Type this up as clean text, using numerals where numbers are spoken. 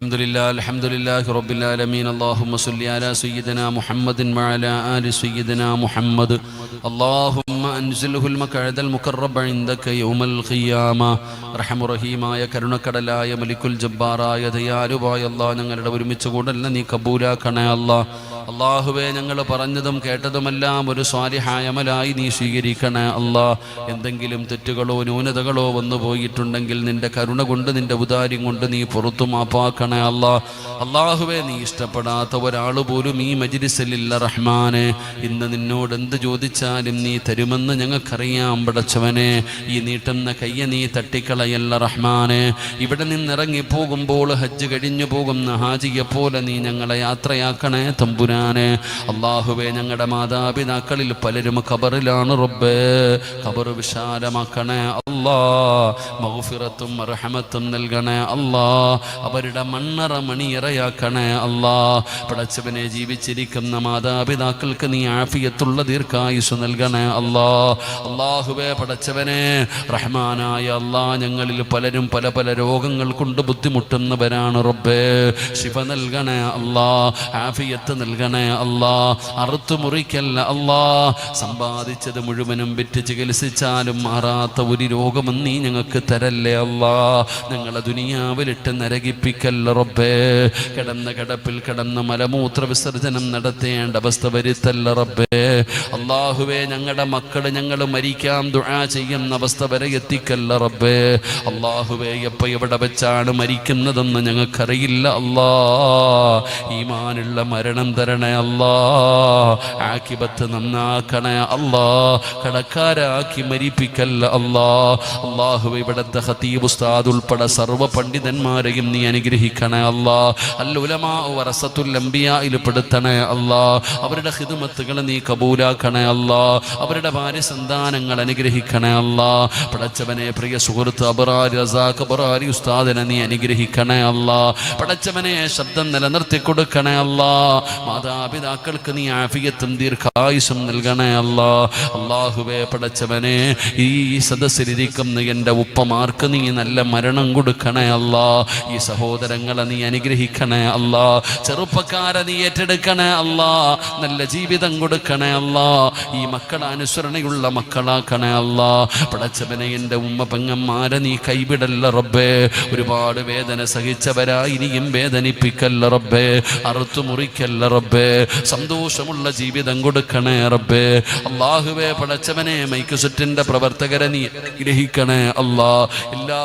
الحمد لله رب العالمين اللهم صل على سيدنا محمد وعلى آل سيدنا محمد اللهم أنزله المقعد المقرب عندك يوم القيامة റഹ്മ റഹീമായ കരുണക്കടലായ മലിക്കുൽ ജബ്ബാറായ ദയാലുവായ അല്ലാഹ് ഞങ്ങളുടെ ഒരുമിച്ച് കൂടല്ല നീ കബൂലാക്കണേ അല്ലാഹ്. അല്ലാഹുവേ, ഞങ്ങൾ പറഞ്ഞതും കേട്ടതുമെല്ലാം ഒരു സ്വാലിഹായ അമലായി നീ സ്വീകരിക്കണേ അല്ലാഹ്. എന്തെങ്കിലും തെറ്റുകളോ ന്യൂനതകളോ വന്നു പോയിട്ടുണ്ടെങ്കിൽ നിന്റെ കരുണ കൊണ്ട് നിന്റെ ഉദാര്യം കൊണ്ട് നീ പുറത്തു മാപ്പാക്കണേ അല്ലാഹ്. അല്ലാഹുവേ, നീ ഇഷ്ടപ്പെടാത്ത ഒരാൾ പോലും ഈ മജ്ലിസിലില്ല റഹ്മാനെ. ഇന്ന് നിന്നോട് എന്ത് ചോദിച്ചാലും നീ തരുമെന്ന് ഞങ്ങൾക്കറിയാം പടച്ചവനെ. ഈ നീട്ടുന്ന കയ്യെ നീ തട്ടിക്കളയല്ല റഹ്മാനെ. ഇവിടെ നിന്നിറങ്ങിപ്പോകുമ്പോൾ ഹജ്ജ് കഴിഞ്ഞു പോകുന്ന ഹാജിയെ പോലെ നീ ഞങ്ങളെ യാത്രയാക്കണേ തമ്പുരാനെ. അല്ലാഹുവേ, ഞങ്ങളുടെ മാതാപിതാക്കളിൽ പലരും ഖബറിലാണ് റബ്ബേ. ഖബർ വിശാലമാക്കണേ അല്ലാ. മഗ്ഫിറത്തും റഹ്മത്തും നൽകണേ അല്ലാ. അവരുടെ മണ്ണറ മണിയറയാക്കണേ അല്ലാ. പടച്ചവനെ, ജീവിച്ചിരിക്കുന്ന മാതാപിതാക്കൾക്ക് നീ ആഫിയത്തുള്ള ദീർഘായുസ് നൽകണേ അല്ലാ. അല്ലാഹുവേ, പടച്ചവനെ റഹ്മാനായ അല്ലാ, ഞങ്ങളിൽ പലരും പല പല രോഗങ്ങൾ കൊണ്ട് ബുദ്ധിമുട്ടുന്നവരാണ് റബ്ബേ. ശിഫ നൽകണേ അല്ലാ. ആഫിയത്ത് നൽകണേ അല്ലാ. അറുത്തു മുറിക്കല്ല അല്ലാ. സമ്പാദിച്ചത് മുഴുവനും വിറ്റ് ചികിത്സിച്ചാലും മാറാത്ത ഒരു രോഗം നീ ഞങ്ങൾക്ക് തരല്ലേ അല്ലാ. ഞങ്ങളെ ദുനിയാവിലിട്ട് നരകിപ്പിക്കല്ല റബ്ബേ. കിടന്ന കിടപ്പിൽ കിടന്ന മലമൂത്ര വിസർജനം നടത്തേണ്ട അവസ്ഥ വരുത്തല്ല റബ്ബേ. അല്ലാഹുവേ, ഞങ്ങളുടെ മക്കള് ഞങ്ങൾ മരിക്കാൻ ദുആ ചെയ്യുന്ന അവസ്ഥ വരെ എത്തിക്കല്ല റബ്ബേ. അല്ലാഹുവേ, എപ്പോ എവിടെ വെച്ചാണ് മരിക്കുന്നതെന്ന് ഞങ്ങൾക്കറിയില്ല അല്ലാ. ഈമാനുള്ള മരണം തരണേ അല്ലാ. ആഖിബത്ത് നന്നാക്കണേ അല്ലാ. കടക്കാരാക്കി മരിപ്പിക്കല്ല അല്ലാ. അല്ലാഹുവേ, ഇവിടുത്തെ ഖതീബ് ഉസ്താദ് ഉൾപ്പെടെ സർവ്വ പണ്ഡിതന്മാരെയും നീ അനുഗ്രഹിക്കണേ അല്ലാ. അൽ ഉലമാ വറസത്തുൽ അംബിയായിൽ പെടുത്തണേ അല്ലാ. അവരുടെ ഖിദ്മത്തുകൾ നീ കബൂലാക്കണേ അല്ലാ. അവരുടെ ഭാര്യ സന്താനങ്ങൾ അനുഗ്രഹിക്കണേ അല്ലാ. പടച്ചവനെ, പ്രിയ സുഹൃത്ത് അബ്റാരി റസാഖ് അബ്റാരി ഉസ്താദിനെ നീ അനുഗ്രഹിക്കണേ അല്ലാ. പടച്ചവനെ, ശബ്ദം നിലനിർത്തി കൊടുക്കണേ അല്ലാ. മാതാപിതാക്കൾക്ക് നീ ആഫിയത്തും ദീർഘായുസും നൽകണേ അല്ലാ. അല്ലാഹുവേ, പടച്ചവനെ, ഈ സദസ്സിലിരിക്കുന്ന എൻ്റെ ഉപ്പമാർക്ക് നീ നല്ല മരണം കൊടുക്കണേ അല്ലാ. ഈ സഹോദരങ്ങളെ നീ അനുഗ്രഹിക്കണേ അല്ലാ. ചെറുപ്പക്കാരെ നീ ഏറ്റെടുക്കണേ അല്ലാ. നല്ല ജീവിതം കൊടുക്കണേ അല്ലാ. ഈ മക്കളെ അനുസരണയുള്ള മക്കളാക്കണേ അല്ലാ. പടച്ചവനെ, എൻ്റെ ഉമ്മ പെങ്ങന്മാരെ നീ കൈവിടല്ല റബ്ബേ. ഒരുപാട് വേദന സഹിച്ചവരാ, ഇനിയും വേദനിപ്പിക്കല്ല റബ്ബേ. അറുത്തു മുറിക്കല്ല റബ്ബേ. സന്തോഷമുള്ള ജീവിതം കൊടുക്കണേ റബ്ബേ. അല്ലാഹുവേ, പടച്ചവനെ, മൈക്ക് സെറ്റിന്റെ പ്രവർത്തകരെ നീ ഗ്രഹിക്കണേ അല്ലാ. എല്ലാ